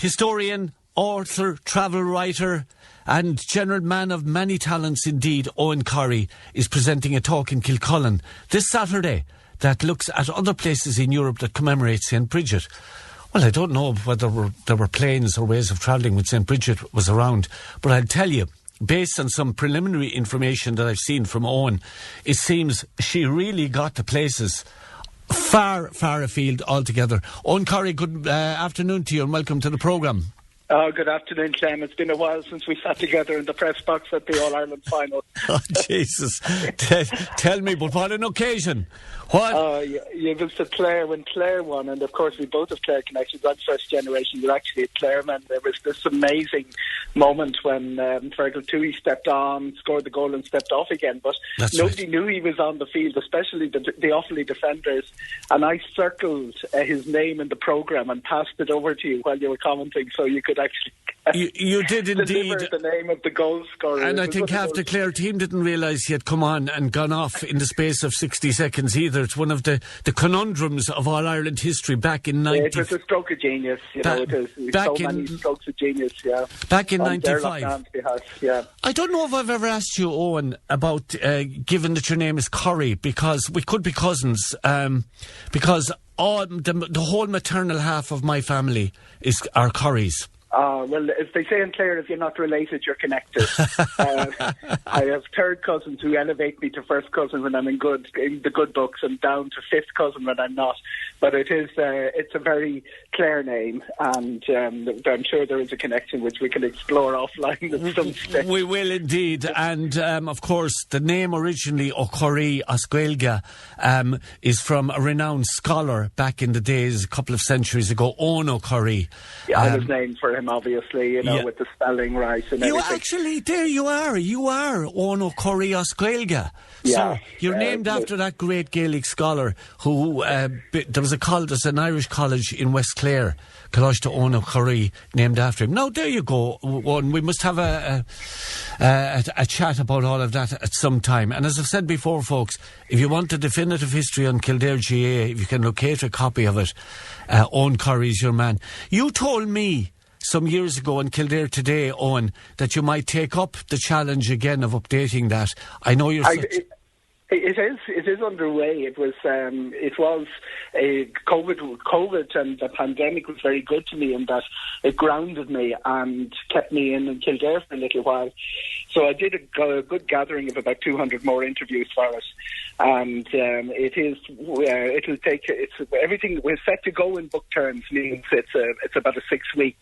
Historian, author, travel writer and general man of many talents indeed, Eoghan Corry, is presenting a talk in Kilcullen this Saturday that looks at other places in Europe that commemorate St. Brigit. Well, I don't know whether there were planes or ways of travelling when St. Brigit was around, but I'll tell you, based on some preliminary information that I've seen from Eoghan, it seems she really got the places far, far afield altogether. Eoghan Corry, good afternoon to you and welcome to the programme. Oh, good afternoon, Clem. It's been a while since we sat together in the press box at the All-Ireland final. Oh, Jesus. Tell me, but what an occasion. What? It was the Clare, when Clare won, and of course we both have Clare connections. I'm first generation, you're actually a Clareman. There was this amazing moment when Fergal Toohey stepped on, scored the goal and stepped off again, but nobody knew he was on the field, especially the Offaly defenders, and I circled his name in the programme and passed it over to you while you were commenting, so you could actually you did indeed deliver the name of the goal scorer. And I think half the Clare team didn't realise he had come on and gone off in the space of 60 seconds either. It's one of the conundrums of All-Ireland history back in 90... it was a stroke of genius, it is. Many strokes of genius, yeah. Back in 95. Yeah. I don't know if I've ever asked you, Eoghan, about, given that your name is Corry, because we could be cousins, because the whole maternal half of my family are Corrys. Well, as they say in Clare, if you're not related, you're connected. I have third cousins who elevate me to first cousin when I'm in the good books, and down to fifth cousin when I'm not. But it's a very Clare name, and I'm sure there is a connection which we can explore offline at some stage. We will indeed, and of course the name originally Eoghan Corry Clem is from a renowned scholar back in the days, a couple of centuries ago, Eoghan Corry. Yeah, I was named for him, obviously, with the spelling right and everything. Actually, there you are Eoghan Corry Clem. So you're named after that great Gaelic scholar who there's an Irish college in West Clare, College to Eoghan Corry, named after him. Now there you go, Eoghan. We must have a chat about all of that at some time. And as I've said before, folks, if you want the definitive history on Kildare GA, if you can locate a copy of it, Eoghan Corry's your man. You told me some years ago on Kildare Today, Eoghan, that you might take up the challenge again of updating that. I know you're... It is underway. It was COVID and the pandemic was very good to me in that it grounded me and kept me in Kildare for a little while. So I did a good gathering of about 200 more interviews for it, and everything we're set to go in book terms. Means it's about a 6-week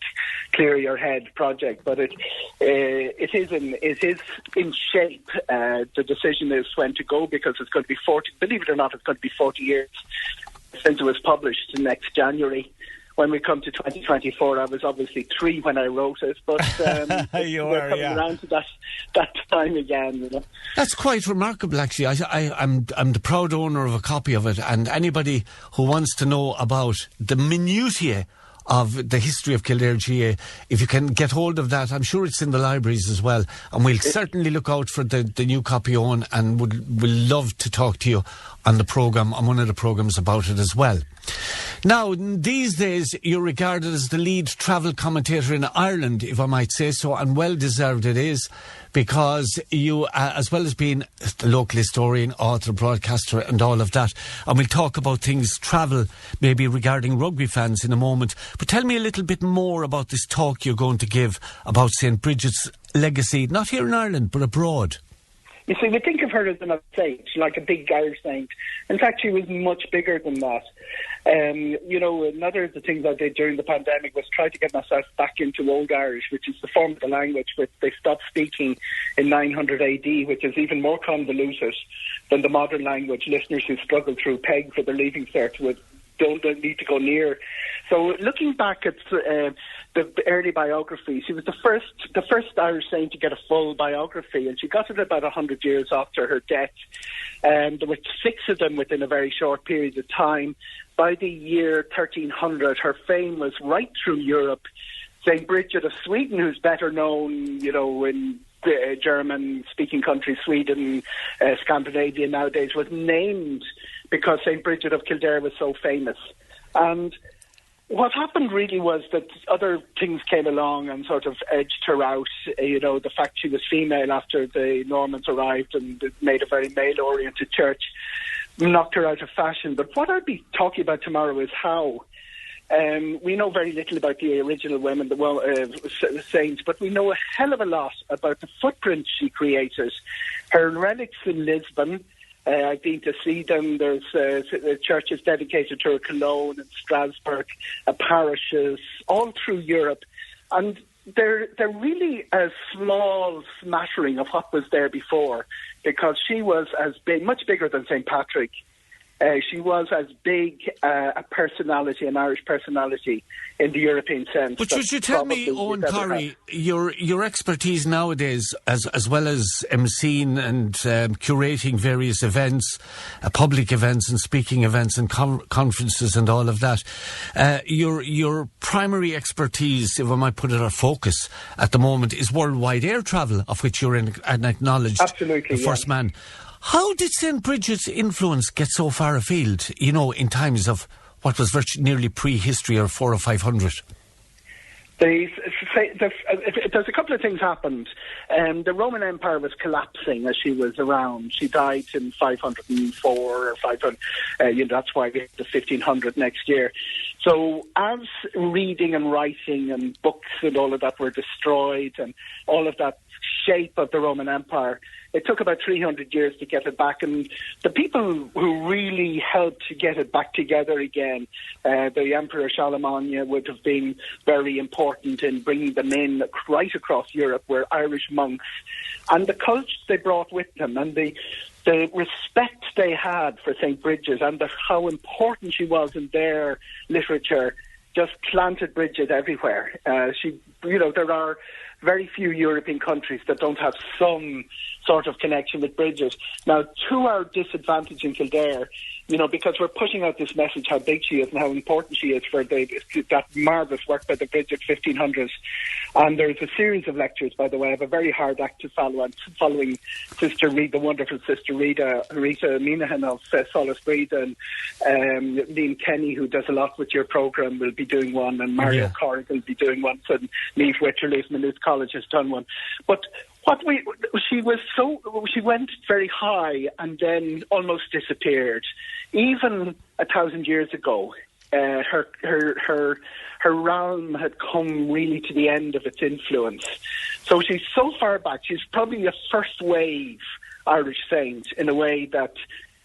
clear your head project, but it is in shape. The decision is when to go, because it's going to be 40. Believe it or not, it's going to be 40 years since it was published next January. When we come to 2024, I was obviously 3 when I wrote it, but we're coming around to that time again. You know? That's quite remarkable, actually. I'm the proud owner of a copy of it, and anybody who wants to know about the minutiae of the history of Kildare GA, if you can get hold of that, I'm sure it's in the libraries as well, and we'll certainly look out for the new copy on, and we'll love to talk to you on the programme, on one of the programmes about it as well. Now, these days, you're regarded as the lead travel commentator in Ireland, if I might say so, and well deserved it is, because you, as well as being a local historian, author, broadcaster and all of that, and we'll talk about things, travel, maybe regarding rugby fans in a moment, but tell me a little bit more about this talk you're going to give about St. Brigit's legacy, not here in Ireland, but abroad. You see, we think of her as a saint, like a big Irish saint. In fact, she was much bigger than that. Another of the things I did during the pandemic was try to get myself back into Old Irish, which is the form of the language which they stopped speaking in 900 AD, which is even more convoluted than the modern language. Listeners who struggle through PEG for their leaving cert don't need to go near. So looking back at the early biography, she was the first Irish saint to get a full biography, and she got it about 100 years after her death. There were 6 of them within a very short period of time. By the year 1300, her fame was right through Europe. St. Brigit of Sweden, who's better known, in German-speaking countries, Sweden, Scandinavia nowadays, was named because St. Brigit of Kildare was so famous. And What happened really was that other things came along and sort of edged her out. The fact she was female after the Normans arrived and made a very male-oriented church knocked her out of fashion. But what I'll be talking about tomorrow is how. We know very little about the original women, the saints, but we know a hell of a lot about the footprint she created. Her relics in Lisbon, I've been to see them. There's churches dedicated to her, Cologne and Strasbourg, parishes all through Europe, and they're really a small smattering of what was there before, because she was much bigger than St. Patrick. She was as big a personality, an Irish personality, in the European sense. But should you tell me, Eoghan Corry, your expertise nowadays, as well as emceeing and curating various events, public events and speaking events and conferences and all of that, your primary expertise, if I might put it, or focus at the moment, is worldwide air travel, of which you're an acknowledged first man. How did St. Brigid's influence get so far afield, in times of what was nearly prehistory, or 400 or 500? There's a couple of things happened. The Roman Empire was collapsing as she was around. She died in 504 or 500. That's why we have the 1500 next year. So as reading and writing and books and all of that were destroyed, and all of that shape of the Roman Empire, it took about 300 years to get it back. And the people who really helped to get it back together again, the Emperor Charlemagne would have been very important in bringing them in right across Europe, were Irish monks. And the culture they brought with them, and the respect they had for St. Brigid, and how important she was in their literature, just planted Brigid everywhere. There are very few European countries that don't have some sort of connection with Brigid. Now, to our disadvantage in Kildare, because we're pushing out this message how big she is and how important she is for that marvellous work by the Brigid 1500s. And there's a series of lectures, by the way. I have a very hard act to follow. I'm following Sister Rita, the wonderful Sister Rita Minahan of Solace Breed, and Liam Kenny, who does a lot with your programme, will be doing one, and Mario Corrig will be doing one, and Niamh Witcherley's Maynooth College has done one. But she went very high and then almost disappeared. Even 1,000 years ago, her realm had come really to the end of its influence. So she's so far back. She's probably a first wave Irish saint in a way that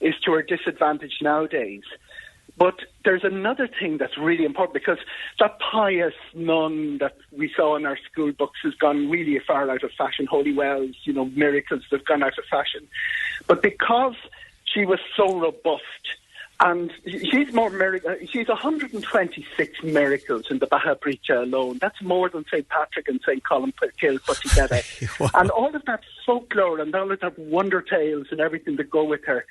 is to her disadvantage nowadays. But there's another thing that's really important, because that pious nun that we saw in our school books has gone really far out of fashion. Holy wells, miracles have gone out of fashion. But because she was so robust, and she's 126 miracles in the Baha Bricha alone. That's more than St. Patrick and St. Colin Kill put together. Wow. And all of that folklore and all of that wonder tales and everything that go with her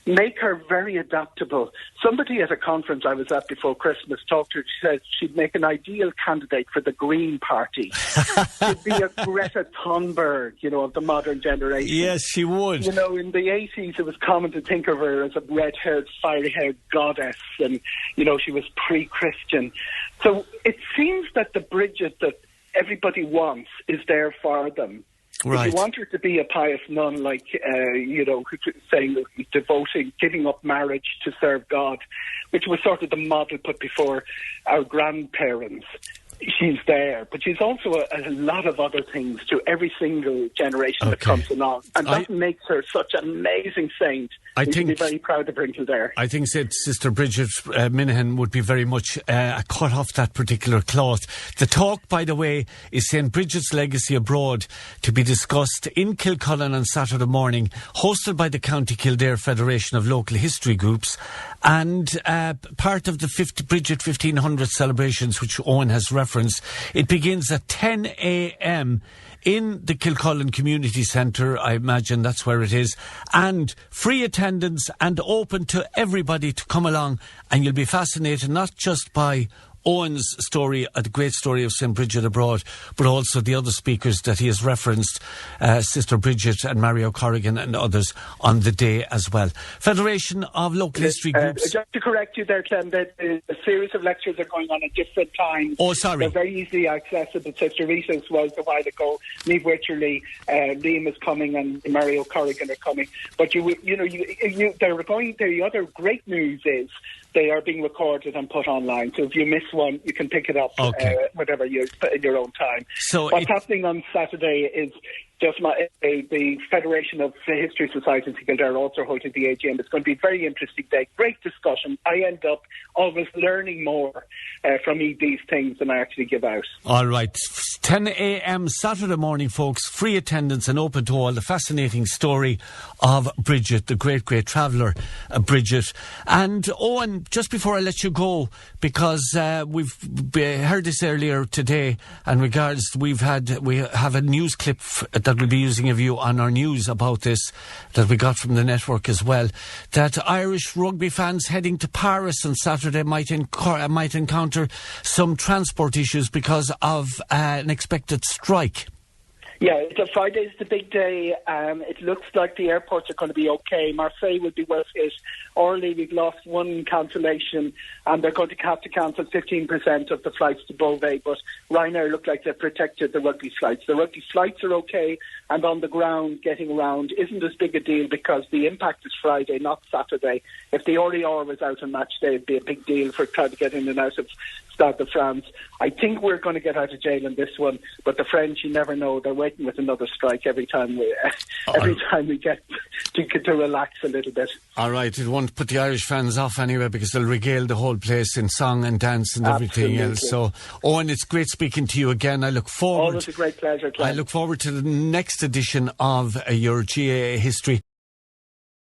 make her very adaptable. Somebody at a conference I was at before Christmas talked to her. She said she'd make an ideal candidate for the Green Party. She'd be a Greta Thunberg, of the modern generation. Yes, she would. In the 80s, it was common to think of her as a red-haired, fiery-haired goddess, and, she was pre-Christian. So it seems that the Brigid that everybody wants is there for them. Right. If you want her to be a pious nun, like, saying, giving up marriage to serve God, which was sort of the model put before our grandparents, she's there. But she's also a lot of other things to every single generation that comes along. And that makes her such an amazing saint. I think be very proud of her in Kildare. I think Sister Brigid Minahan would be very much cut off that particular cloth. The talk, by the way, is St. Brigid's Legacy Abroad, to be discussed in Kilcullen on Saturday morning, hosted by the County Kildare Federation of Local History Groups, and part of the Brigid 1500 celebrations, which Eoghan has referenced. It begins at 10 a.m. in the Kilcullen Community Centre. I imagine that's where it is, and free attendance and open to everybody to come along, and you'll be fascinated not just by Eoghan's story, the great story of St. Brigit abroad, but also the other speakers that he has referenced, Sister Brigit and Mario Corrigan and others on the day as well. Federation of Local History Groups. Just to correct you there, Clem, that a series of lectures are going on at different times. Oh, sorry. They're very easily accessible. Sister Risa's was a while ago. Niamh Wycherley, Liam is coming, and Mario Corrigan are coming. But the other great news is they are being recorded and put online. So if you miss one, you can pick it up whatever you in your own time. So what's happening on Saturday is just the Federation of History Societies in Kildare also holding the AGM. It's going to be a very interesting day. Great discussion. I end up always learning more from these things than I actually give out. All right. 10 a.m. Saturday morning, folks. Free attendance and open to all. The fascinating story of Brigit, the great, great traveller, Brigit. And Eoghan, just before I let you go, because we've heard this earlier today, and we have a news clip that we'll be using of you on our news about this, that we got from the network as well, that Irish rugby fans heading to Paris on Saturday might encounter some transport issues because of an expected strike. Yeah, Friday's the big day. It looks like the airports are going to be okay. Marseille will be worth it. Orly, we've lost one cancellation, and they're going to have to cancel 15% of the flights to Beauvais. But Ryanair look like they've protected the rugby flights. The rugby flights are okay, and on the ground, getting around isn't as big a deal because the impact is Friday, not Saturday. If the Orléans was out on match day, it'd be a big deal for trying to get in and out of Stade de France. I think we're going to get out of jail in this one, but the French, you never know. They're waiting with another strike every time we get to relax a little bit. All right, it won't put the Irish fans off anyway because they'll regale the whole place in song and dance and everything else. So, Eoghan, it's great speaking to you again. I look forward. Always a great pleasure, Clem. I look forward to the next edition of your GAA History.